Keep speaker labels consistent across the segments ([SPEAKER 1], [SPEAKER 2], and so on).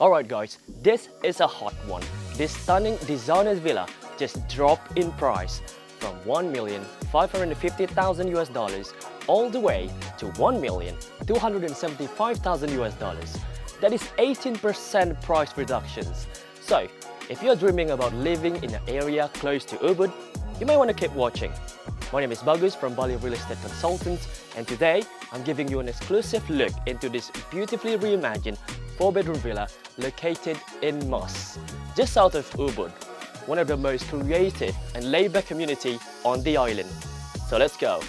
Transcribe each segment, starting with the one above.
[SPEAKER 1] Alright guys, this is a hot one. This stunning designer's villa just dropped in price from $1,550,000 US all the way to $1,275,000 US. That is 18% price reductions. So, if you're dreaming about living in an area close to Ubud, you may want to keep watching. My name is Bagus from Bali Real Estate Consultants, and today I'm giving you an exclusive look into this beautifully reimagined 4-bedroom villa located in Mas, just south of Ubud, one of the most creative and laid-back community on the island. So let's go.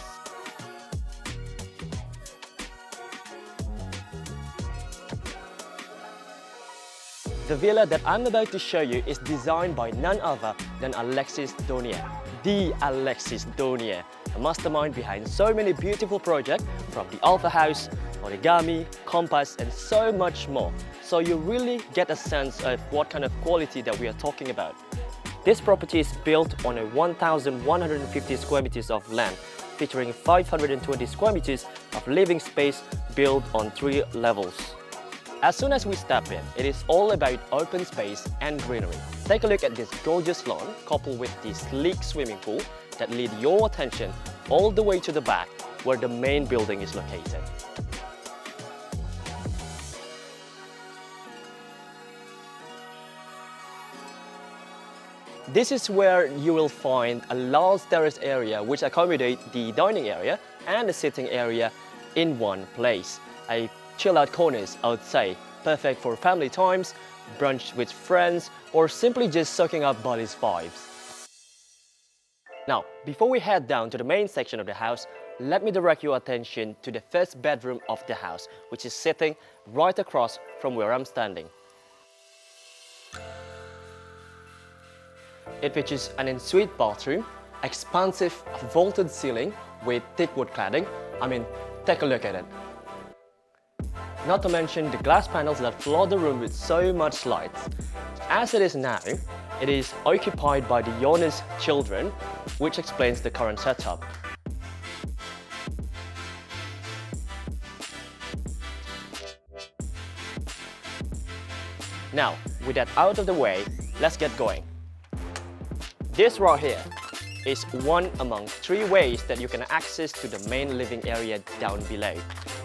[SPEAKER 1] The villa that I'm about to show you is designed by none other than Alexis Dornier. The Alexis Dornier, a mastermind behind so many beautiful projects from the Alpha House, origami, compass, and so much more. So you really get a sense of what kind of quality that we are talking about. This property is built on a 1,150 square meters of land, featuring 520 square meters of living space built on 3 levels. As soon as we step in, it is all about open space and greenery. Take a look at this gorgeous lawn coupled with the sleek swimming pool that lead your attention all the way to the back where the main building is located. This is where you will find a large terrace area which accommodates the dining area and the sitting area in one place. A chill-out corners, I would say, perfect for family times, brunch with friends, or simply just soaking up Bali's vibes. Now, before we head down to the main section of the house, let me direct your attention to the first bedroom of the house, which is sitting right across from where I'm standing. It features an ensuite bathroom, expansive vaulted ceiling with thick wood cladding. I mean, take a look at it. Not to mention the glass panels that flood the room with so much light. As it is now, it is occupied by the owner's children, which explains the current setup. Now, with that out of the way, let's get going. This right here is one among 3 ways that you can access to the main living area down below.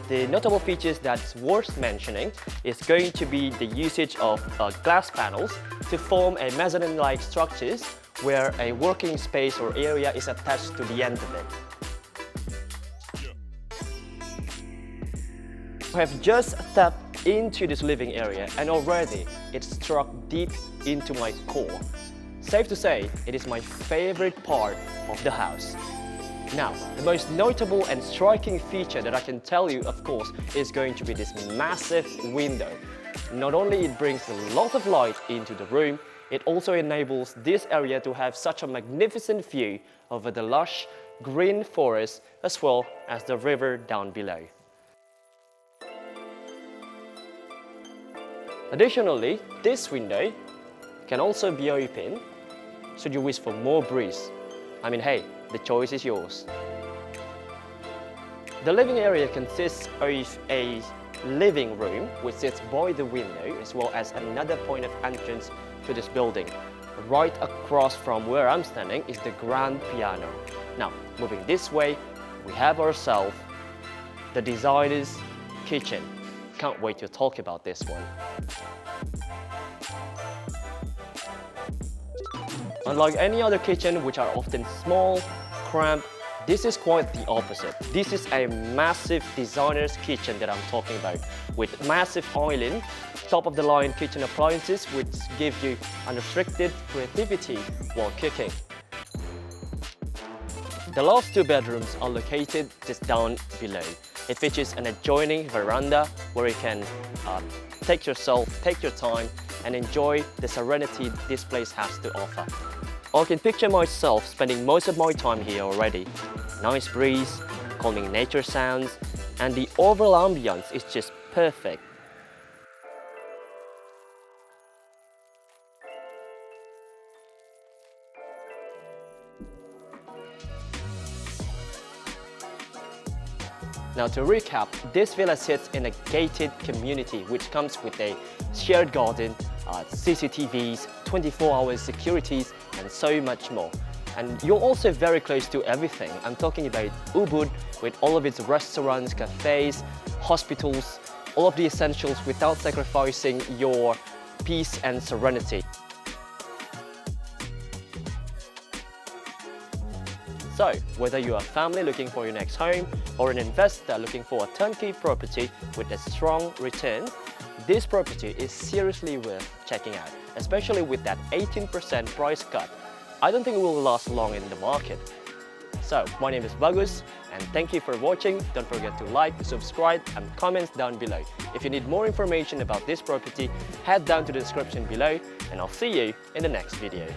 [SPEAKER 1] The notable features that's worth mentioning is going to be the usage of glass panels to form a mezzanine-like structures where a working space or area is attached to the end of it. I have just stepped into this living area and already it struck deep into my core. Safe to say, it is my favorite part of the house. Now, the most notable and striking feature that I can tell you, of course, is going to be this massive window. Not only it brings a lot of light into the room, it also enables this area to have such a magnificent view over the lush green forest as well as the river down below. Additionally, this window can also be open should you wish for more breeze. I mean, hey, the choice is yours. The living area consists of a living room which sits by the window as well as another point of entrance to this building. Right across from where I'm standing is the grand piano. Now, moving this way, we have ourselves the designer's kitchen. Can't wait to talk about this one. Unlike any other kitchen, which are often small, cramped, this is quite the opposite. This is a massive designer's kitchen that I'm talking about, with massive island, top-of-the-line kitchen appliances which give you unrestricted creativity while cooking. The last 2 bedrooms are located just down below. It features an adjoining veranda where you can take your time, and enjoy the serenity this place has to offer. I can picture myself spending most of my time here already. Nice breeze, calming nature sounds, and the overall ambience is just perfect. Now to recap, this villa sits in a gated community which comes with a shared garden, CCTVs, 24-hour securities and so much more. And you're also very close to everything. I'm talking about Ubud with all of its restaurants, cafes, hospitals, all of the essentials without sacrificing your peace and serenity. So, whether you're a family looking for your next home or an investor looking for a turnkey property with a strong return, this property is seriously worth checking out, especially with that 18% price cut. I don't think it will last long in the market. So, my name is Bagus and thank you for watching. Don't forget to like, subscribe and comments down below. If you need more information about this property, head down to the description below and I'll see you in the next video.